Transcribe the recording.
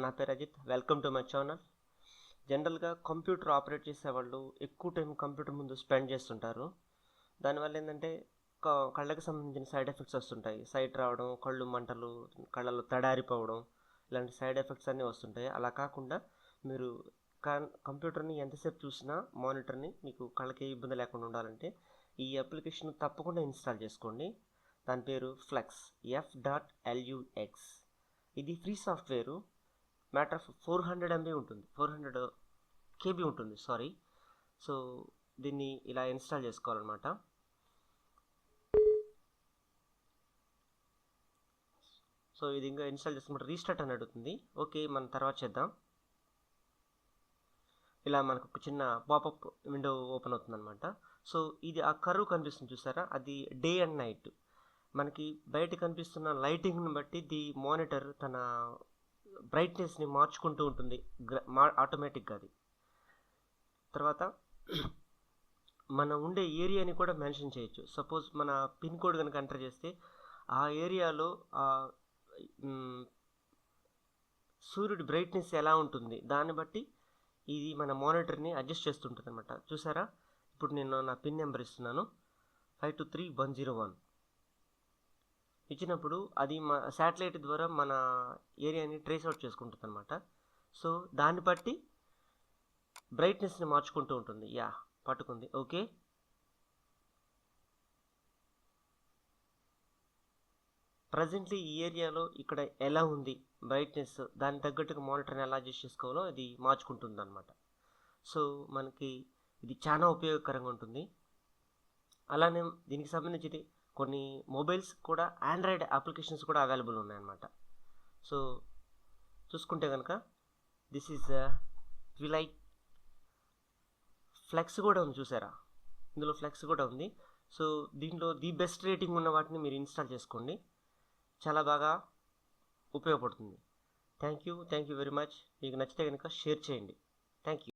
నా పేరు Ajit. Welcome to my channel. జనరల్గా కంప్యూటర్ ఆపరేట్ చేసేవాళ్ళు ఎక్కువ టైం కంప్యూటర్ ముందు స్పెండ్ చేస్తుంటారు. దానివల్ల ఏంటంటే కళ్ళకి సంబంధించిన సైడ్ ఎఫెక్ట్స్ వస్తుంటాయి. సైట్ రావడం, కళ్ళు మంటలు, కళ్ళలో తడారిపోవడం, ఇలాంటి సైడ్ ఎఫెక్ట్స్ అన్నీ వస్తుంటాయి. అలా కాకుండా మీరు కంప్యూటర్ని ఎంతసేపు చూసినా మానిటర్ని మీకు కళ్ళకి ఇబ్బంది లేకుండా ఉండాలంటే ఈ అప్లికేషన్ తప్పకుండా ఇన్స్టాల్ చేసుకోండి. దాని పేరు ఫ్లెక్స్, F.LUX. ఇది free software. Matter of 400 MB ఉంటుంది, 400 KB ఉంటుంది, సారీ. సో దీన్ని ఇలా ఇన్స్టాల్ చేసుకోవాలన్నమాట. సో ఇది ఇంకా ఇన్స్టాల్ చేసుకుంటే రీస్టార్ట్ అని అడుగుతుంది. ఓకే, మనం తర్వాత చేద్దాం. ఇలా మనకు ఒక చిన్న పాపప్ విండో ఓపెన్ అవుతుంది అనమాట. సో ఇది ఆ కర్వ్ కనిపిస్తుంది చూసారా, అది డే అండ్ నైట్. మనకి బయట కనిపిస్తున్న లైటింగ్ని బట్టి ది మానిటర్ తన బ్రైట్నెస్ని మార్చుకుంటూ ఉంటుంది ఆటోమేటిక్గా. అది తర్వాత మనం ఉండే ఏరియాని కూడా మెన్షన్ చేయొచ్చు. సపోజ్ మన పిన్ కోడ్ కనుక ఎంటర్ చేస్తే ఆ ఏరియాలో సూర్యుడి బ్రైట్నెస్ ఎలా ఉంటుంది దాన్ని బట్టి ఇది మన మానిటర్ని అడ్జస్ట్ చేస్తుంటుంది అనమాట. చూసారా, ఇప్పుడు నేను నా పిన్ నెంబర్ ఇస్తున్నాను, 523101. ఇచ్చినప్పుడు అది మా శాటిలైట్ ద్వారా మన ఏరియాని ట్రేస్ అవుట్ చేసుకుంటుంది అనమాట. సో దాన్ని బట్టి బ్రైట్నెస్ని మార్చుకుంటూ ఉంటుంది. పట్టుకుంది. ఓకే, ప్రజెంట్లీ ఈ ఏరియాలో ఇక్కడ ఎలా ఉంది బ్రైట్నెస్, దానికి తగ్గట్టుగా మానిటర్ని ఎలా అడ్జస్ట్ చేసుకోవాలో అది మార్చుకుంటుంది అనమాట. సో మనకి ఇది చాలా ఉపయోగకరంగా ఉంటుంది. అలానే దీనికి సంబంధించి కొన్ని మొబైల్స్ కూడా ఆండ్రాయిడ్ అప్లికేషన్స్ కూడా అవైలబుల్ ఉన్నాయన్నమాట. సో చూసుకుంటే కనుక దిస్ ఈజ్ ట్విలైట్. ఫ్లెక్స్ కూడా ఉంది చూసారా, ఇందులో ఫ్లెక్స్ కూడా ఉంది. సో దీంట్లో ది బెస్ట్ రేటింగ్ ఉన్న వాటిని మీరు ఇన్స్టాల్ చేసుకోండి, చాలా బాగా ఉపయోగపడుతుంది. Thank you very much. మీకు నచ్చితే కనుక షేర్ చేయండి. Thank you.